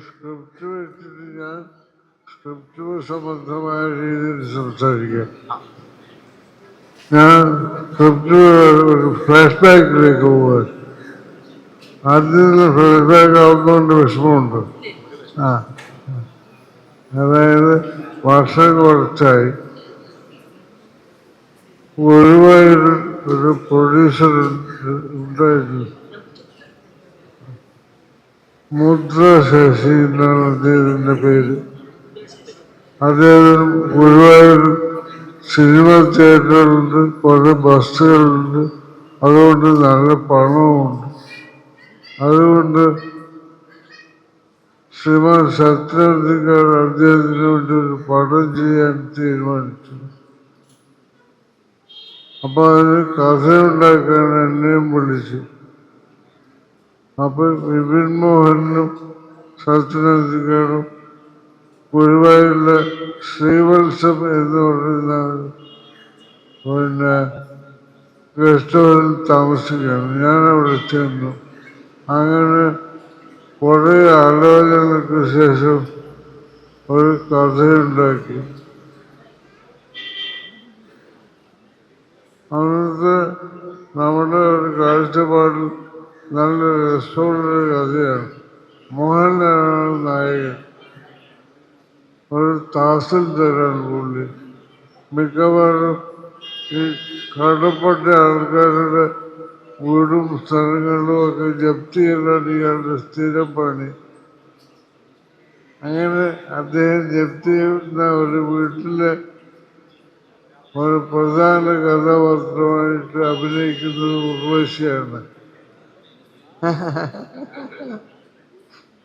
Script വെച്ചിട്ട് ഞാൻ script സംബന്ധമായ രീതിയിൽ സംസാരിക്കാം. ഞാൻ സ്ക്രിപ്റ്റ് ഒരു ഫ്ലാഷ് ബാക്കിലേക്ക് പോകാൻ ആദ്യം ഫ്ലാഷ് ബാക്ക് ആവുന്നതുകൊണ്ട് വിഷമമുണ്ട്. അതായത് വർഷം കുറച്ചായി ഒരു പ്രൊഡ്യൂസർ ഉണ്ടായിരുന്നു, മുദ്ര ശശി എന്നാണ് അദ്ദേഹത്തിൻ്റെ പേര്. അദ്ദേഹം ഗുരുവായൂർ സിനിമ തിയേറ്ററുകളുണ്ട്, കുറേ ബസ്സുകളുണ്ട്, അതുകൊണ്ട് നല്ല പണവുമുണ്ട്. അതുകൊണ്ട് ശ്രീമാൻ സത്യനന്ദിക്കാർ അദ്ദേഹത്തിന് വേണ്ടി ഒരു പടം ചെയ്യാൻ തീരുമാനിച്ചു. അപ്പൊ അതിന് കഥയുണ്ടാക്കാൻ എന്നെയും വിളിച്ചു. അപ്പൊ വിപിൻ മോഹനും സത്യനന്ദിക്കാരും ഗുരുവായൂരിലെ ശ്രീവത്സം എന്ന് പറയുന്ന പിന്നെ ഗസ്റ്റ് ഹൗസിൽ താമസിക്കുകയാണ്. ഞാനവിടെ ചെന്നു. അങ്ങനെ കുറേ ആലോചനകൾക്ക് ശേഷം ഒരു കഥയുണ്ടാക്കി. അന്നത്തെ നമ്മുടെ ഒരു കാഴ്ചപ്പാടിൽ നല്ല രസമുള്ളൊരു കഥയാണ്. മോഹൻലാലാണ് നായകൻ. ഒരു തഹസിൽദാരാണ് പുള്ളി. മിക്കവാറും ഈ കടപ്പെട്ട ആൾക്കാരുടെ വീടും സ്ഥലങ്ങളും ഒക്കെ ജപ്തി ചെയ്യലാണ് ഇയാളുടെ സ്ഥിരം പണി. അങ്ങനെ അദ്ദേഹം ജപ്തി ചെയ്യുന്ന ഒരു വീട്ടിലെ ഒരു പ്രധാന കഥാപാത്രമായിട്ട് അഭിനയിക്കുന്നത് ഉർവശിയാണ്.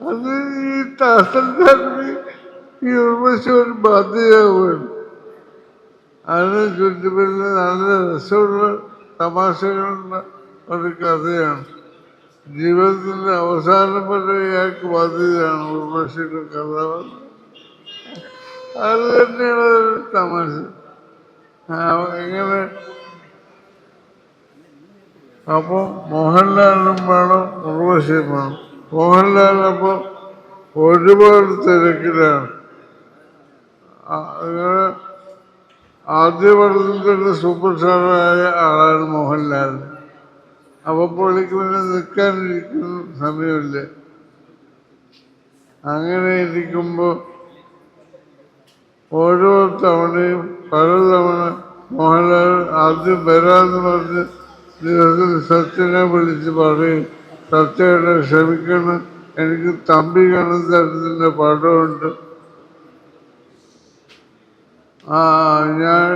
അത് ഈ തഹസിൽദാറിന് ഈ ഉർവശി ഒരു ബാധ്യതയാവുകയാണ്. അതിനെ ചുറ്റിപ്പറ്റി നല്ല രസമുള്ള തമാശകളുള്ള ഒരു കഥയാണ്. ജീവിതത്തിന്റെ അവസാനം വരെ ഇയാൾക്ക് ബാധ്യതയാണ് ഉർവശിയുടെ കഥാപാത്രം. അത് തന്നെയാണ് ഒരു തമാശ. എങ്ങനെ അപ്പൊ മോഹൻലാലിനും വേണം, ഉർവശിയും വേണം. മോഹൻലാലിനപ്പോ ഒരുപാട് തിരക്കിലാണ്. അങ്ങനെ ആദ്യ പടത്തിൽ സൂപ്പർ സ്റ്റാറായ ആളാണ് മോഹൻലാൽ. അപ്പൊ പുള്ളിക്ക് പിന്നെ നിൽക്കാനിരിക്കുന്ന സമയമില്ല. അങ്ങനെ ഇരിക്കുമ്പോ ഓരോ തവണയും പലതവണ മോഹൻലാൽ ആദ്യം വരാമെന്ന് പറഞ്ഞ് ദിവസത്തിൽ സത്യനെ വിളിച്ച് പറയും, സത്യയുടെ ക്ഷമിക്കണം, എനിക്ക് തമ്പി കാണുന്ന തരത്തിൻ്റെ പടമുണ്ട്, ഞാൻ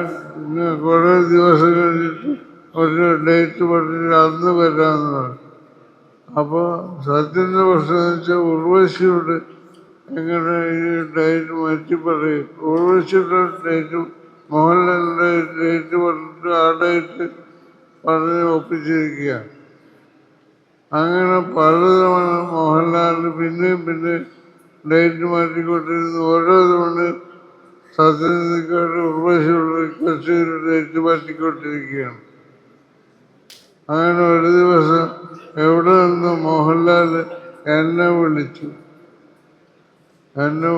കുറേ ദിവസം കഴിഞ്ഞിട്ട് ഒരു ഡേറ്റ് പറഞ്ഞിട്ട് അന്ന് വരാമെന്ന് പറഞ്ഞു. അപ്പോൾ സത്യൻ്റെ പ്രശ്നം എന്ന് വെച്ചാൽ ഉർവശിയോട് എങ്ങനെ ഈ ഡേറ്റ് മാറ്റി പറയും. ഉർവശിയുടെ ഡേറ്റും മോഹൻലാലിൻ്റെ ഡേറ്റ് പറഞ്ഞിട്ട് ആ ഡേറ്റ് പറഞ്ഞ് ഒപ്പിച്ചിരിക്കുക. അങ്ങനെ പലതവണ മോഹൻലാലിന് പിന്നെയും ഡേറ്റ് മാറ്റിക്കൊണ്ടിരുന്നു. ഓരോ തവണ സത്യനന്ദിക്കാരുടെ ഉർവശിയുള്ള റിക്വസ്റ്റ് ഡേറ്റ് മാറ്റിക്കൊണ്ടിരിക്കുകയാണ്. അങ്ങനെ ഒരു ദിവസം എവിടെ നിന്ന് മോഹൻലാൽ എന്നെ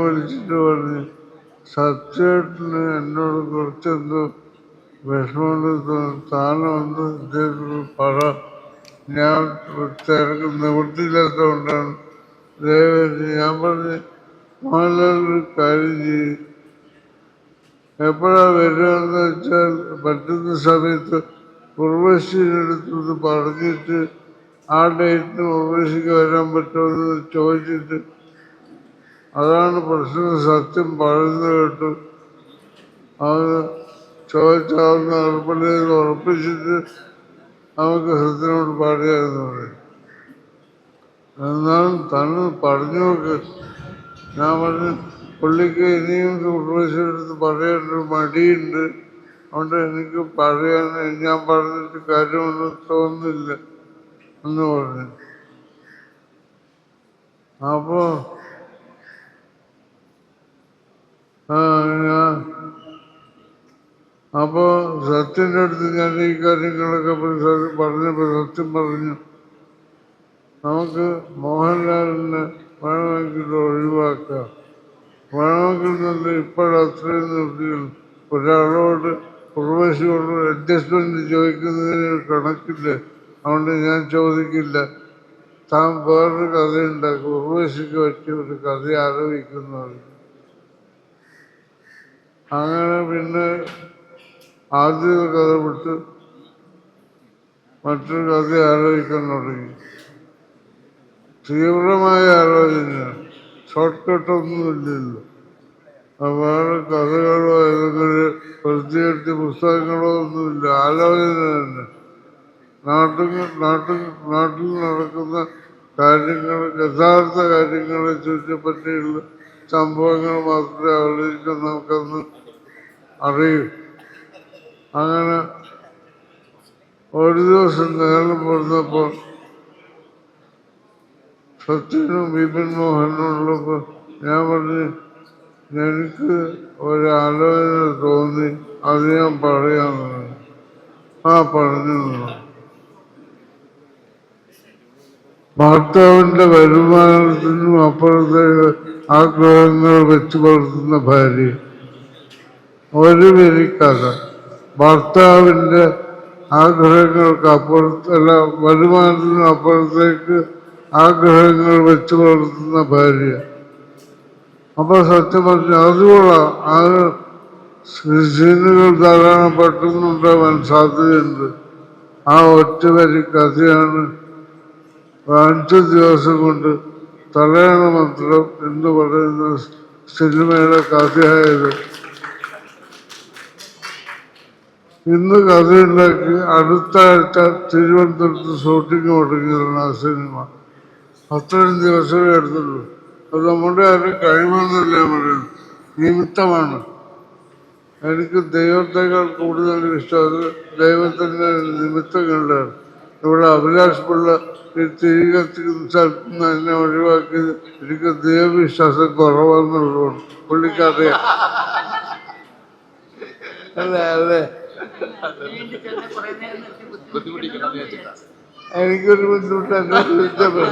വിളിച്ചിട്ട് പറഞ്ഞു, സത്യേട്ടന് എന്നോട് കുറച്ചെന്തോ വിഷമമുണ്ട് തോന്നുന്നു, താനൊന്ന് ഇദ്ദേഹത്തിന് പറ, ഞാൻ തിരക്ക് നിവൃത്തിയില്ലാത്തതുകൊണ്ടാണ് ദയവായി. ഞാൻ പറഞ്ഞു, മോഹൻലാലൊരു കാര്യം ചെയ്യും, എപ്പോഴാണ് വരികയെന്ന് വെച്ചാൽ പറ്റുന്ന സമയത്ത് ഉർവശിയുടെ അടുത്ത് പറഞ്ഞിട്ട് ആ ഡേറ്റിന് ഉർവശിക്ക് വരാൻ പറ്റുമെന്ന് ചോദിച്ചിട്ട്, അതാണ് പ്രശ്നം. സത്യം പറയുന്നത് കേട്ടു. അത് ചോദിച്ചാവുന്ന ഉറപ്പില്ലെന്ന് ഉറപ്പിച്ചിട്ട് നമുക്ക് സത്യനോട് പറയാമെന്ന് പറയും. എന്നാലും തന്നെ പറഞ്ഞു നോക്ക്. ഞാൻ പറഞ്ഞു, പുള്ളിക്ക് ഇനിയും ഉർവശിയുടെ അടുത്ത് പറയാനൊരു മടിയുണ്ട്, അതുകൊണ്ട് എനിക്ക് പറയാൻ ഞാൻ പറഞ്ഞിട്ട് കാര്യമൊന്നും തോന്നുന്നില്ല എന്ന് പറഞ്ഞു. അപ്പോ സത്യ സത്യൻ്റെ അടുത്ത് ഞാൻ ഈ കാര്യങ്ങളൊക്കെ പറഞ്ഞപ്പോൾ സത്യം പറഞ്ഞു, നമുക്ക് മോഹൻലാലിനെ വേണമെങ്കിൽ ഒഴിവാക്കാം, വേണമെങ്കിൽ തന്നെ ഇപ്പോഴത്രയും നിർത്തികൾ ഒരാളോട് ഉർവശിയോട് അഡ്ജസ്റ്റ്മെന്റ് ചോദിക്കുന്നതിന് കണക്കില്ല, അതുകൊണ്ട് ഞാൻ ചോദിക്കില്ല. താൻ വേറൊരു കഥയുണ്ടാക്കും, ഉർവശിക്ക് പറ്റിയ ഒരു കഥ ആലോചിക്കുന്നു. അങ്ങനെ പിന്നെ ആദ്യ കഥ വിട്ട് മറ്റൊരു കഥ ആലോചിക്കാൻ തുടങ്ങി. തീവ്രമായ ആലോചന, ഷോർട്ട് കട്ടൊന്നുമില്ലല്ലോ. വേറെ കഥകളോ ഏതെങ്കിലും പ്രത്യേകിച്ച് പുസ്തകങ്ങളോ ഒന്നുമില്ല, ആലോചന തന്നെ. നാട്ടിൽ നടക്കുന്ന കാര്യങ്ങൾ, യഥാർത്ഥ കാര്യങ്ങളെ ചുറ്റിപ്പറ്റിയുള്ള സംഭവങ്ങൾ മാത്രമേ അവതരിക്കാൻ നമുക്കന്ന് അറിയൂ. അങ്ങനെ ഒരു ദിവസം നേരം പറഞ്ഞപ്പോൾ സത്യനും ബിപിൻ മോഹനുള്ളപ്പോൾ ഞാൻ പറഞ്ഞു, എനിക്ക് ഒരാലോചന തോന്നി, അത് ഞാൻ പറയാമെന്ന്. പറഞ്ഞു. ഭർത്താവിന്റെ വരുമാനത്തിനും അപ്പുറത്തേക്ക് ആഗ്രഹങ്ങൾ വെച്ചു പുലർത്തുന്ന ഭാര്യ. ഒരു വരിക്കഥ. ഭർത്താവിന്റെ ആഗ്രഹങ്ങൾക്ക് അപ്പുറത്തല്ല, വരുമാനത്തിനും അപ്പുറത്തേക്ക് ആഗ്രഹങ്ങൾ വെച്ചു പുലർത്തുന്ന ഭാര്യ. അപ്പൊ സത്യം പറഞ്ഞു അതുകൊള്ളാം, അത് സീനുകൾ ധാരാളം പെട്ടെന്നുണ്ടാവാൻ സാധ്യതയുണ്ട്. ആ ഒറ്റ വരി കഥയാണ് 5 ദിവസം കൊണ്ട് തലയണ മന്ത്രം എന്ന് പറയുന്ന സിനിമയുടെ കഥയായത്. ഇന്ന് കഥയുണ്ടാക്കി അടുത്ത ആഴ്ച തിരുവനന്തപുരത്ത് ഷൂട്ടിങ് തുടങ്ങിയതാണ് ആ സിനിമ. അത്രയും ദിവസമേ എടുത്തുള്ളൂ. അത് നമ്മുടെ ആരും കഴിവെന്നല്ല പറയുന്നത്, നിമിത്തമാണ്. എനിക്ക് ദൈവത്തെക്കാൾ കൂടുതൽ ഇഷ്ടം അത് ദൈവത്തിൻ്റെ നിമിത്തങ്ങളുടെയാണ്. ഇവിടെ അഭിലാഷ് പിള്ള തിരികെ സ്ഥലത്തുനിന്ന് എന്നെ ഒഴിവാക്കിയത് എനിക്ക് ദൈവവിശ്വാസം കുറവാന്നുള്ളതാണ്. പുള്ളിക്കറിയാം. അല്ലേ എനിക്കൊരു ബുദ്ധിമുട്ട് എന്നെ ചോദിച്ചപ്പോൾ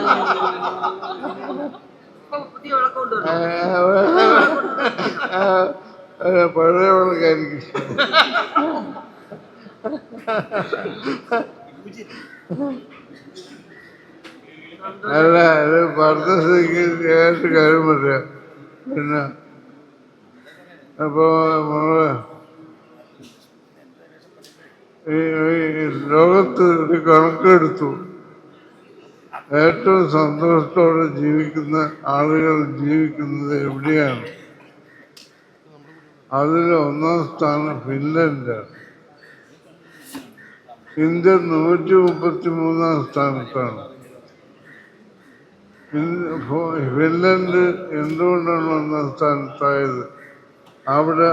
പഴയ വളക്ക് എനിക്കിഷ്ടം. അല്ല, അത് പറഞ്ഞ സ്ഥിതിക്ക് ഏത് കാര്യം പറയാം. പിന്നെ അപ്പോ ഈ ലോകത്ത് ഒരു കണക്കെടുത്തു, ഏറ്റവും സന്തോഷത്തോടെ ജീവിക്കുന്ന ആളുകൾ ജീവിക്കുന്നത് എവിടെയാണ്? അതിൽ 1-ാം സ്ഥാനം ഫിൻലൻഡാണ്. ഇന്ത്യ 133-ാം സ്ഥാനത്താണ്. ഫിൻലൻഡ് എന്തുകൊണ്ടാണ് 1-ാം സ്ഥാനത്തായത്? അവിടെ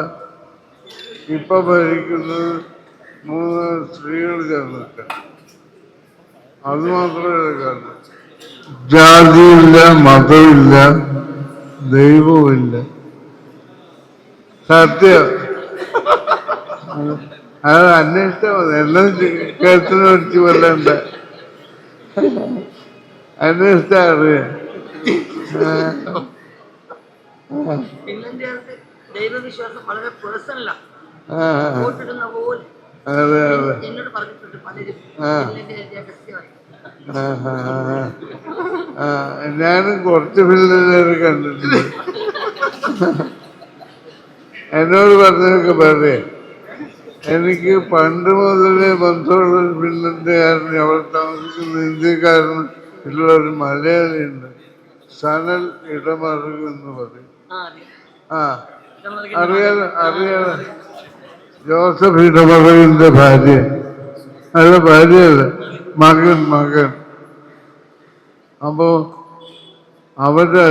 ഇപ്പൊ ഭരിക്കുന്നത് 3 സ്ത്രീകൾ ചേർന്നിട്ട്. അത് മാത്രമല്ല കാരണം, ജാതിയില്ല, മതമില്ല, ദൈവവുമില്ല. സത്യം. അത് അന്വേഷിച്ചാൽ മതി, എല്ലാം കേട്ടിനെ വെച്ച് കൊല്ലണ്ട. അന്വേഷിച്ചാ അറിയാം. ദൈവവിശ്വാസം വളരെ പേഴ്സണലാണ്. അതെ അതെ. എന്നോട് പറഞ്ഞിട്ടുണ്ട് പലരും. ഞാനും കുറച്ച് ഫിലിം കണ്ടിട്ടുണ്ട്. എന്നോട് പറഞ്ഞതൊക്കെ പറഞ്ഞേ. എനിക്ക് പണ്ട് മുതലേ ബന്ധമുള്ള ഫിൻലൻഡുകാരൻ, അവിടെ താമസിക്കുന്ന ഇന്ത്യക്കാരനും ഉള്ള ഒരു മലയാളിയുണ്ട്, സനൽ ഇടമറുക് എന്ന് പറയും. അറിയാലോ. ജോസഫ് ഇടമറുകിന്റെ ഭാര്യ, അല്ല ഭാര്യയല്ല, മകൻ. അപ്പോ അവരുടെ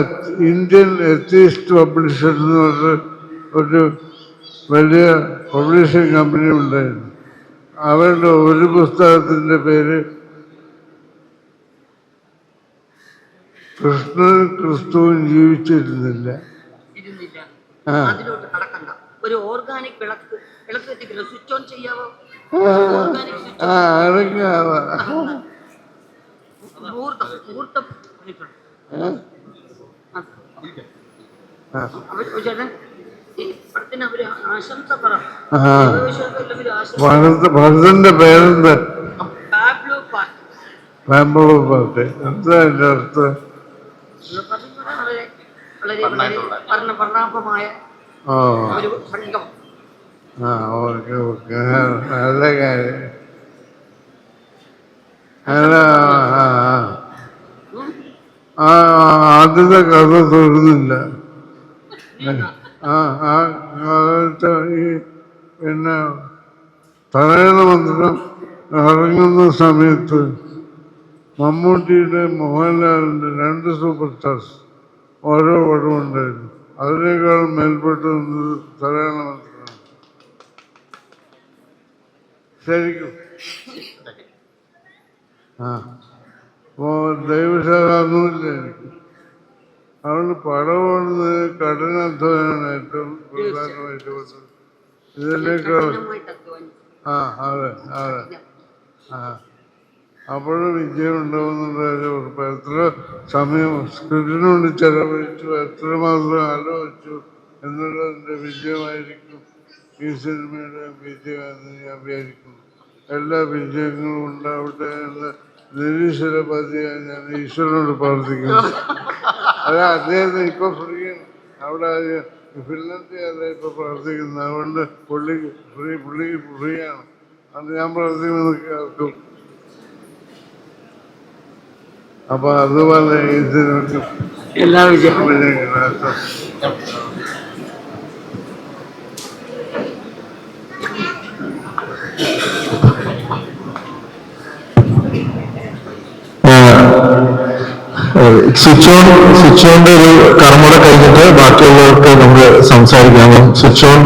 ഇന്ത്യൻ എത്തീസ്റ്റ് പബ്ലിഷേഴ്സ് എന്ന് പറഞ്ഞ ഒരു വലിയ പബ്ലിഷിംഗ് കമ്പനി ഉണ്ടായിരുന്നു. അവരുടെ ഒരു പുസ്തകത്തിന്റെ പേര് ക്രിസ്തുവും ജീവിച്ചിരുന്നില്ല. അതിലോട്ട് കടക്കണ്ട. ഒരു ഓർഗാനിക് വിളക്ക് കത്തിക്കുന്ന സ്വിച്ച് ഓൺ ചെയ്യാവോ? അതൊക്കെ മുഹൂർത്തം ചേട്ടൻ ഈ പടത്തിന് അവര് ആശംസ പറ ഭരതന്റെ പേരെന്ത്? പാബ്ലോ പാട്ട് പാബ്ലോ പാട്ട്. എന്താ അതിന്റെ അർത്ഥം? വളരെ വളരെ വളരെ വർണ്ണാഭമായ ഒരു സംഘം. ഓക്കെ ഓക്കെ, നല്ല കാര്യം. അല്ല, ആദ്യത്തെ കഥ തീർന്നില്ല. ആ കാലത്ത് ഈ പിന്നെ തലയുടെ മന്ത്രം ഇറങ്ങുന്ന സമയത്ത് മമ്മൂട്ടിയുടെ മോഹൻലാലിൻ്റെ 2 സൂപ്പർ സ്റ്റാർസ് ഓരോ പടമുണ്ടായിരുന്നു. അതിനേക്കാൾ മേൽപ്പെട്ട് നിന്നത് തലയുടെ മന്ത്രമാണ് ശരിക്കും. അപ്പോ ദൈവശാഖൊന്നുമില്ല എനിക്ക്. അതുകൊണ്ട് പടമാണെന്ന് കഠിനാധ്വാനാണ് ഏറ്റവും പ്രധാനമായിട്ട് വന്നത്. ഇതിനേക്കാൾ അതെ അതെ അപ്പോഴും വിജയം ഉണ്ടാവുന്നുണ്ട് ഉറപ്പ്. എത്ര സമയം സ്ക്രിപ്റ്റിന് വേണ്ടി ചെലവഴിച്ചു, എത്രമാത്രം ആലോചിച്ചു എന്നുള്ളതിൻ്റെ വിജയമായിരിക്കും ഈ സിനിമയുടെ വിജയം എന്ന് ഞാൻ വിചാരിക്കുന്നു. എല്ലാ വിജയങ്ങളും ഉണ്ടാവട്ടെ എന്ന് നിരീശ്വരപതിയായി ഞാൻ ഈശ്വരനോട് പ്രാർത്ഥിക്കുന്നു. അല്ല, അദ്ദേഹത്തിന് ഇപ്പൊ ഫ്രീയാണ്. അവിടെ ഫിൻലൻഡിൽ അല്ല ഇപ്പൊ പ്രാർത്ഥിക്കുന്നത്. അതുകൊണ്ട് പുള്ളിക്ക് ഫ്രീയാണ്. അത് ഞാൻ പ്രാർത്ഥിക്കുന്നത് കേൾക്കും. അപ്പൊ അതുപോലെ ഈ സിനിമയ്ക്ക് എല്ലാ വിജയവും. സ്വിച്ച് ഓണിന്റെ ഒരു കർമ്മ കഴിഞ്ഞിട്ട് ബാക്കിയുള്ളവർക്ക് നമുക്ക് സംസാരിക്കാം. Switch on